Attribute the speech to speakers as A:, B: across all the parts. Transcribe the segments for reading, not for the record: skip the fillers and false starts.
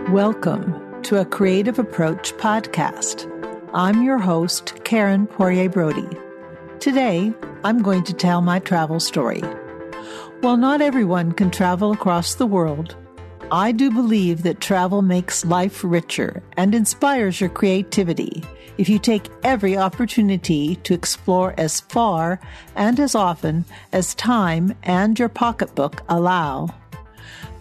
A: Welcome to a Creative Approach podcast. I'm your host, Karen Poirier Brode. Today, I'm going to tell my travel story. While not everyone can travel across the world, I do believe that travel makes life richer and inspires your creativity if you take every opportunity to explore as far and as often as time and your pocketbook allow.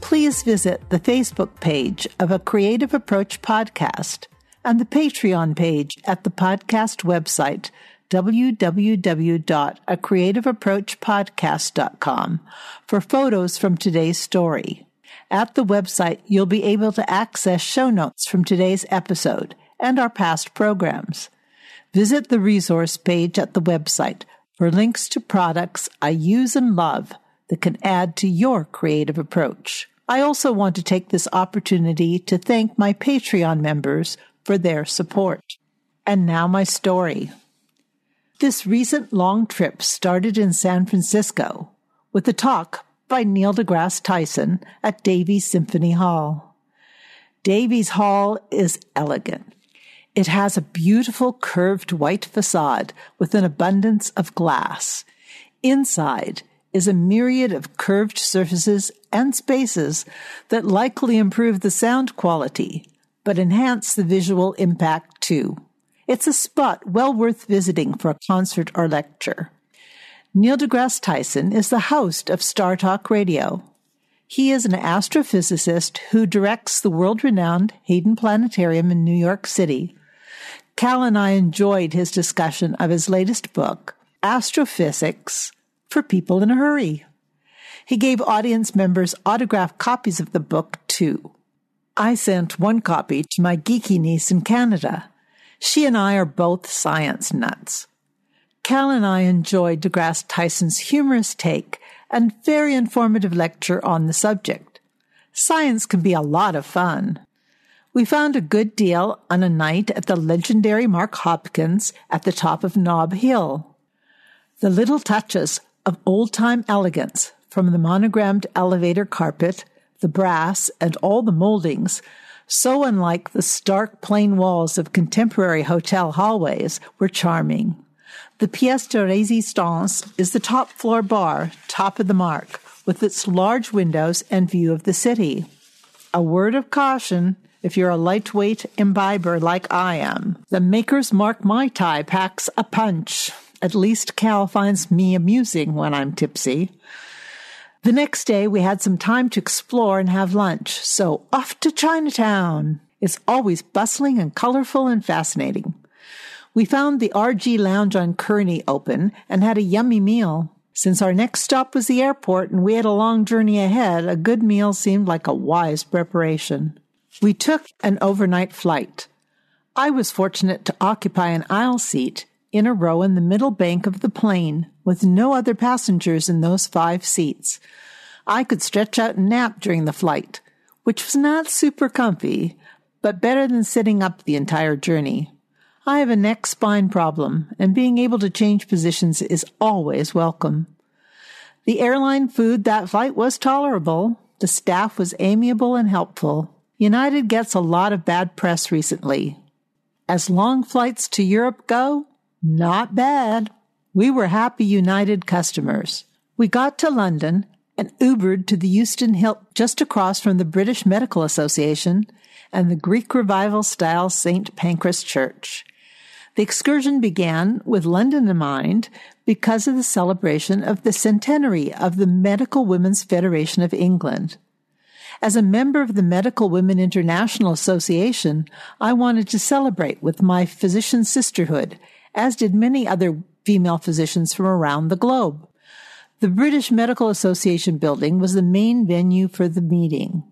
A: Please visit the Facebook page of A Creative Approach podcast and the Patreon page at the podcast website www.acreativeapproachpodcast.com for photos from today's story. At the website, you'll be able to access show notes from today's episode and our past programs. Visit the resource page at the website for links to products I use and love that can add to your creative approach. I also want to take this opportunity to thank my Patreon members for their support. And now my story. This recent long trip started in San Francisco with a talk by Neil deGrasse Tyson at Davies Symphony Hall. Davies Hall is elegant. It has a beautiful curved white facade with an abundance of glass. Inside is a myriad of curved surfaces and spaces that likely improve the sound quality, but enhance the visual impact too. It's a spot well worth visiting for a concert or lecture. Neil deGrasse Tyson is the host of Star Talk Radio. He is an astrophysicist who directs the world-renowned Hayden Planetarium in New York City. Cal and I enjoyed his discussion of his latest book, Astrophysics for People in a Hurry. He gave audience members autographed copies of the book, too. I sent one copy to my geeky niece in Canada. She and I are both science nuts. Cal and I enjoyed deGrasse Tyson's humorous take and very informative lecture on the subject. Science can be a lot of fun. We found a good deal on a night at the legendary Mark Hopkins at the top of Nob Hill. The little touches of old-time elegance, from the monogrammed elevator carpet, the brass, and all the moldings, so unlike the stark plain walls of contemporary hotel hallways, were charming. The pièce de résistance is the top-floor bar, top of the mark, with its large windows and view of the city. A word of caution, if you're a lightweight imbiber like I am. The Maker's Mark Mai Tai packs a punch. At least Cal finds me amusing when I'm tipsy. The next day, we had some time to explore and have lunch, so off to Chinatown. It's always bustling and colorful and fascinating. We found the RG Lounge on Kearny open and had a yummy meal. Since our next stop was the airport and we had a long journey ahead, a good meal seemed like a wise preparation. We took an overnight flight. I was fortunate to occupy an aisle seat in a row in the middle bank of the plane, with no other passengers in those 5 seats. I could stretch out and nap during the flight, which was not super comfy, but better than sitting up the entire journey. I have a neck spine problem, and being able to change positions is always welcome. The airline food that flight was tolerable. The staff was amiable and helpful. United gets a lot of bad press recently. As long flights to Europe go, not bad. We were happy United customers. We got to London and Ubered to the Houston Hilton just across from the British Medical Association and the Greek Revival-style St Pancras Church. The excursion began with London in mind because of the celebration of the centenary of the Medical Women's Federation of England. As a member of the Medical Women International Association, I wanted to celebrate with my physician sisterhood, as did many other female physicians from around the globe. The British Medical Association building was the main venue for the meeting.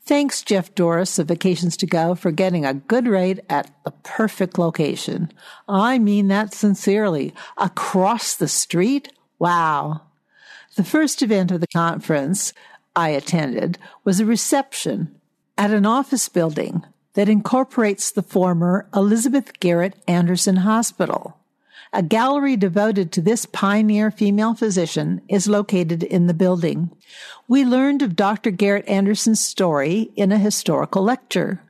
A: Thanks, Jeff Doris of Vacations to Go, for getting a good rate at the perfect location. I mean that sincerely. Across the street? Wow. The first event of the conference I attended was a reception at an office building that incorporates the former Elizabeth Garrett Anderson Hospital. A gallery devoted to this pioneer female physician is located in the building. We learned of Dr. Garrett Anderson's story in a historical lecture.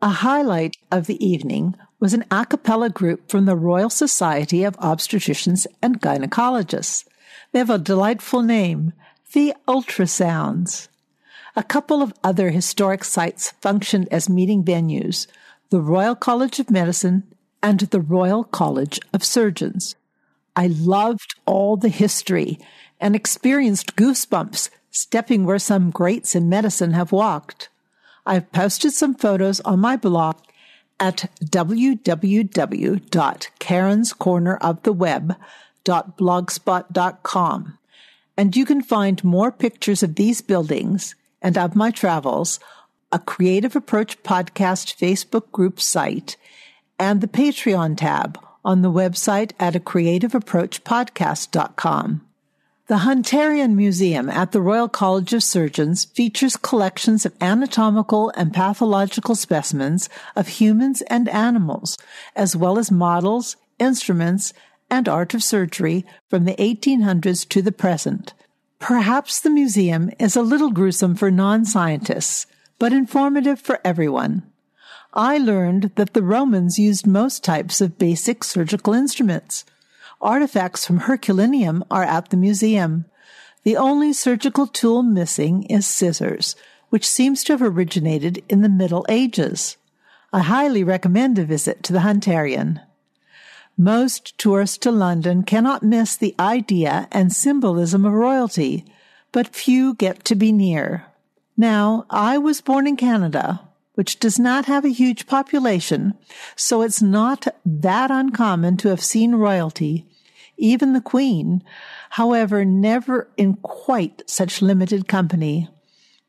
A: A highlight of the evening was an a cappella group from the Royal Society of Obstetricians and Gynecologists. They have a delightful name, the Ultrasounds. A couple of other historic sites functioned as meeting venues, the Royal College of Medicine and the Royal College of Surgeons. I loved all the history and experienced goosebumps stepping where some greats in medicine have walked. I've posted some photos on my blog at www.karenscorneroftheweb.blogspot.com, and you can find more pictures of these buildings and of my travels, a Creative Approach Podcast Facebook group site, and the Patreon tab on the website at acreativeapproachpodcast.com. The Hunterian Museum at the Royal College of Surgeons features collections of anatomical and pathological specimens of humans and animals, as well as models, instruments, and art of surgery from the 1800s to the present. Perhaps the museum is a little gruesome for non-scientists, but informative for everyone. I learned that the Romans used most types of basic surgical instruments. Artifacts from Herculaneum are at the museum. The only surgical tool missing is scissors, which seems to have originated in the Middle Ages. I highly recommend a visit to the Hunterian. Most tourists to London cannot miss the idea and symbolism of royalty, but few get to be near. Now, I was born in Canada, which does not have a huge population, so it's not that uncommon to have seen royalty, even the Queen, however, never in quite such limited company.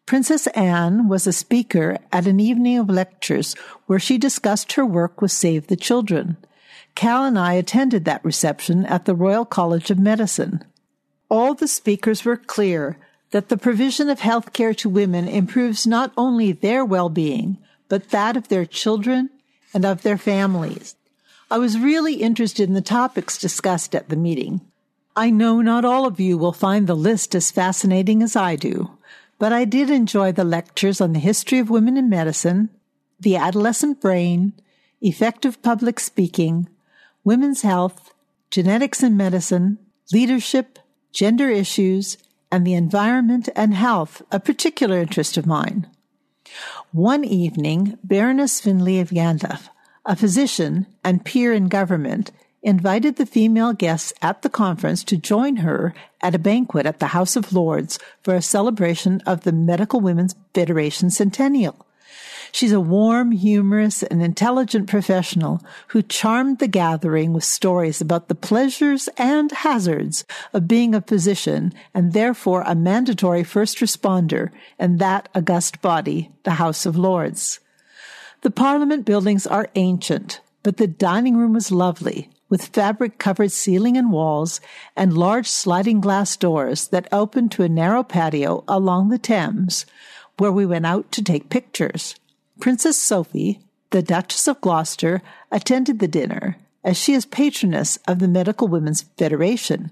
A: Princess Anne was a speaker at an evening of lectures where she discussed her work with Save the Children. Cal and I attended that reception at the Royal College of Medicine. All the speakers were clear that the provision of health care to women improves not only their well-being, but that of their children and of their families. I was really interested in the topics discussed at the meeting. I know not all of you will find the list as fascinating as I do, but I did enjoy the lectures on the history of women in medicine, the adolescent brain, effective public speaking, women's health, genetics in medicine, leadership, gender issues, and the environment and health, a particular interest of mine. One evening, Baronness Finlay of Llandaff, a physician and peer in government, invited the female guests at the conference to join her at a banquet at the House of Lords for a celebration of the Medical Women's Federation Centennial. She's a warm, humorous, and intelligent professional who charmed the gathering with stories about the pleasures and hazards of being a physician and therefore a mandatory first responder in that august body, the House of Lords. The Parliament buildings are ancient, but the dining room was lovely, with fabric-covered ceiling and walls and large sliding glass doors that opened to a narrow patio along the Thames, where we went out to take pictures. Princess Sophie, the Duchess of Gloucester, attended the dinner, as she is patroness of the Medical Women's Federation.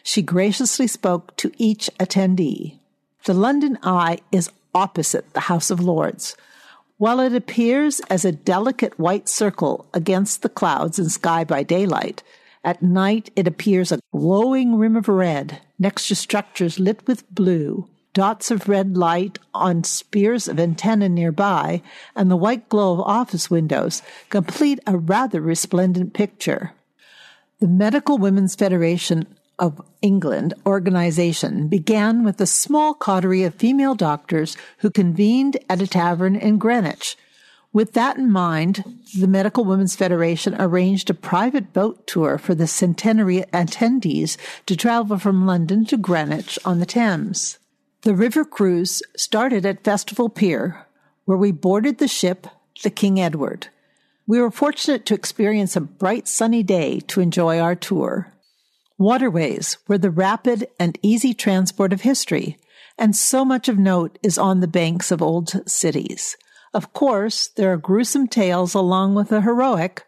A: She graciously spoke to each attendee. The London Eye is opposite the House of Lords. While it appears as a delicate white circle against the clouds and sky by daylight, at night it appears a glowing rim of red next to structures lit with blue, dots of red light on spears of antenna nearby, and the white glow of office windows complete a rather resplendent picture. The Medical Women's Federation of England organization began with a small coterie of female doctors who convened at a tavern in Greenwich. With that in mind, the Medical Women's Federation arranged a private boat tour for the centenary attendees to travel from London to Greenwich on the Thames. The river cruise started at Festival Pier, where we boarded the ship, the King Edward. We were fortunate to experience a bright sunny day to enjoy our tour. Waterways were the rapid and easy transport of history, and so much of note is on the banks of old cities. Of course, there are gruesome tales along with the heroic.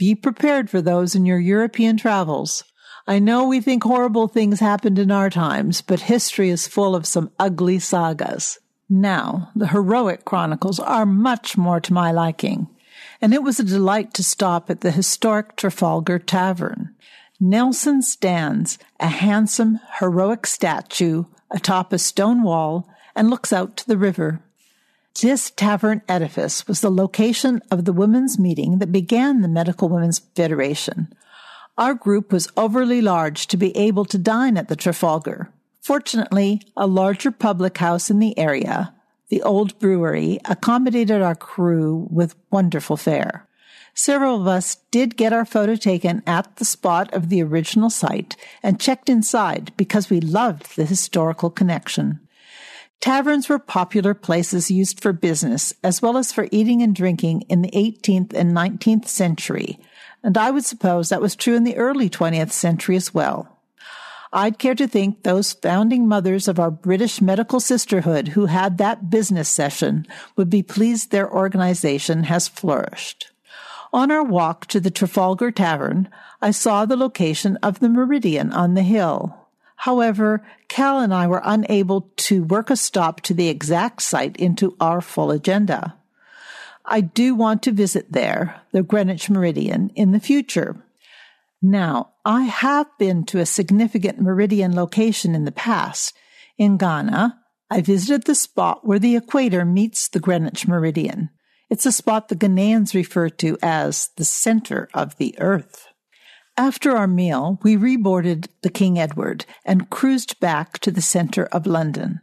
A: Be prepared for those in your European travels. I know we think horrible things happened in our times, but history is full of some ugly sagas. Now, the heroic chronicles are much more to my liking, and it was a delight to stop at the historic Trafalgar Tavern. Nelson stands, a handsome, heroic statue, atop a stone wall and looks out to the river. This tavern edifice was the location of the women's meeting that began the Medical Women's Federation. Our group was overly large to be able to dine at the Trafalgar. Fortunately, a larger public house in the area, the Old Brewery, accommodated our crew with wonderful fare. Several of us did get our photo taken at the spot of the original site and checked inside because we loved the historical connection. Taverns were popular places used for business as well as for eating and drinking in the 18th and 19th century, and I would suppose that was true in the early 20th century as well. I'd care to think those founding mothers of our British medical sisterhood who had that business session would be pleased their organization has flourished. On our walk to the Trafalgar Tavern, I saw the location of the Meridian on the hill. However, Cal and I were unable to work a stop to the exact site into our full agenda. I do want to visit there, the Greenwich Meridian, in the future. Now, I have been to a significant meridian location in the past. In Ghana, I visited the spot where the equator meets the Greenwich Meridian. It's a spot the Ghanaians refer to as the center of the earth. After our meal, we reboarded the King Edward and cruised back to the center of London.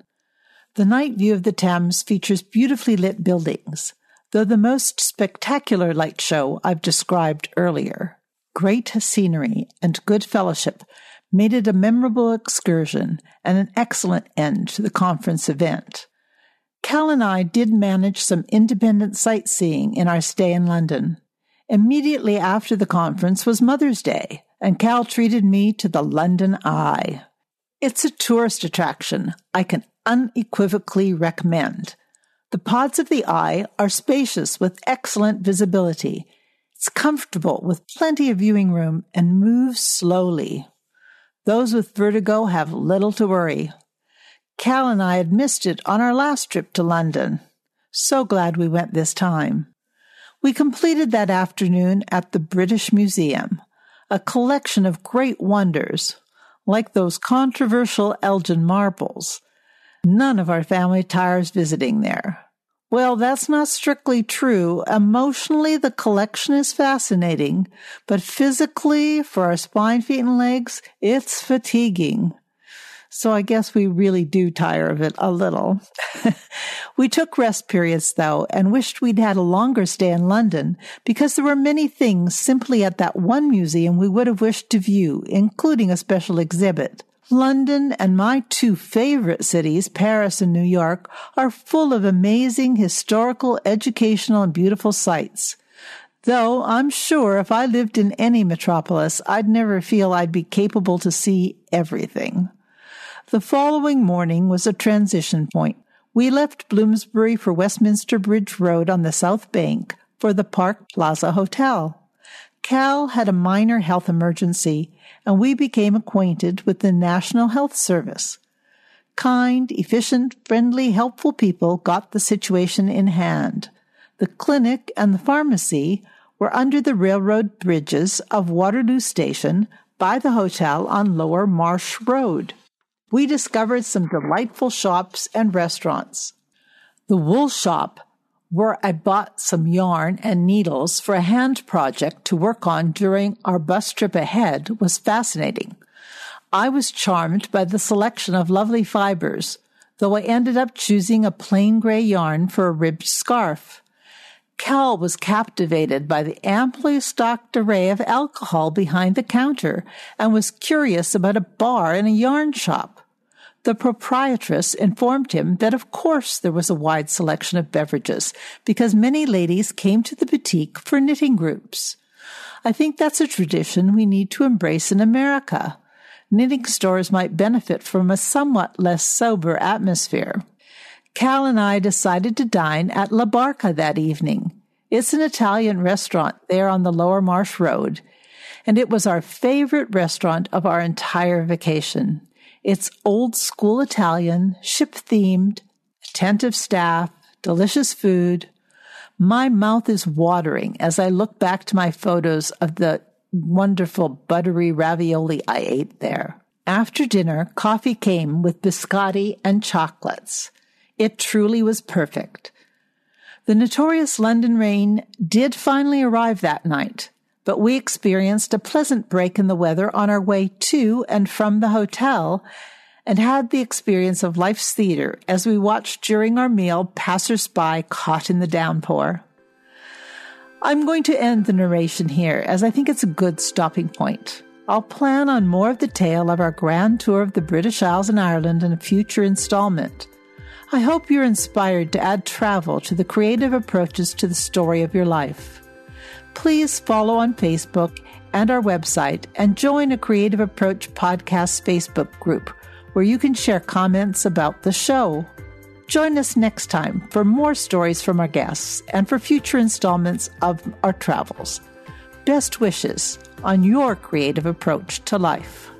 A: The night view of the Thames features beautifully lit buildings, though the most spectacular light show I've described earlier. Great scenery and good fellowship made it a memorable excursion and an excellent end to the conference event. Cal and I did manage some independent sightseeing in our stay in London. Immediately after the conference was Mother's Day, and Cal treated me to the London Eye. It's a tourist attraction I can unequivocally recommend. The pods of the eye are spacious with excellent visibility. It's comfortable with plenty of viewing room and moves slowly. Those with vertigo have little to worry. Cal and I had missed it on our last trip to London. So glad we went this time. We completed that afternoon at the British Museum, a collection of great wonders, like those controversial Elgin marbles. None of our family tires visiting there. Well, that's not strictly true. Emotionally, the collection is fascinating, but physically, for our spine, feet, and legs, it's fatiguing. So I guess we really do tire of it a little. We took rest periods, though, and wished we'd had a longer stay in London because there were many things simply at that one museum we would have wished to view, including a special exhibit. London and my two favorite cities, Paris and New York, are full of amazing historical, educational, and beautiful sights. Though I'm sure if I lived in any metropolis, I'd never feel I'd be capable to see everything. The following morning was a transition point. We left Bloomsbury for Westminster Bridge Road on the South Bank for the Park Plaza Hotel. Cal had a minor health emergency, and we became acquainted with the National Health Service. Kind, efficient, friendly, helpful people got the situation in hand. The clinic and the pharmacy were under the railroad bridges of Waterloo Station by the hotel on Lower Marsh Road. We discovered some delightful shops and restaurants. The wool shop, where I bought some yarn and needles for a hand project to work on during our bus trip ahead, was fascinating. I was charmed by the selection of lovely fibers, though I ended up choosing a plain gray yarn for a ribbed scarf. Cal was captivated by the amply stocked array of alcohol behind the counter and was curious about a bar and a yarn shop. The proprietress informed him that of course there was a wide selection of beverages because many ladies came to the boutique for knitting groups. I think that's a tradition we need to embrace in America. Knitting stores might benefit from a somewhat less sober atmosphere. Cal and I decided to dine at La Barca that evening. It's an Italian restaurant there on the Lower Marsh Road, and it was our favorite restaurant of our entire vacation. It's old school Italian, ship-themed, attentive staff, delicious food. My mouth is watering as I look back to my photos of the wonderful buttery ravioli I ate there. After dinner, coffee came with biscotti and chocolates. It truly was perfect. The notorious London rain did finally arrive that night, but we experienced a pleasant break in the weather on our way to and from the hotel and had the experience of life's theater as we watched during our meal passers-by caught in the downpour. I'm going to end the narration here as I think it's a good stopping point. I'll plan on more of the tale of our grand tour of the British Isles and Ireland in a future installment. I hope you're inspired to add travel to the creative approaches to the story of your life. Please follow on Facebook and our website and join a Creative Approach Podcast Facebook group where you can share comments about the show. Join us next time for more stories from our guests and for future installments of our travels. Best wishes on your creative approach to life.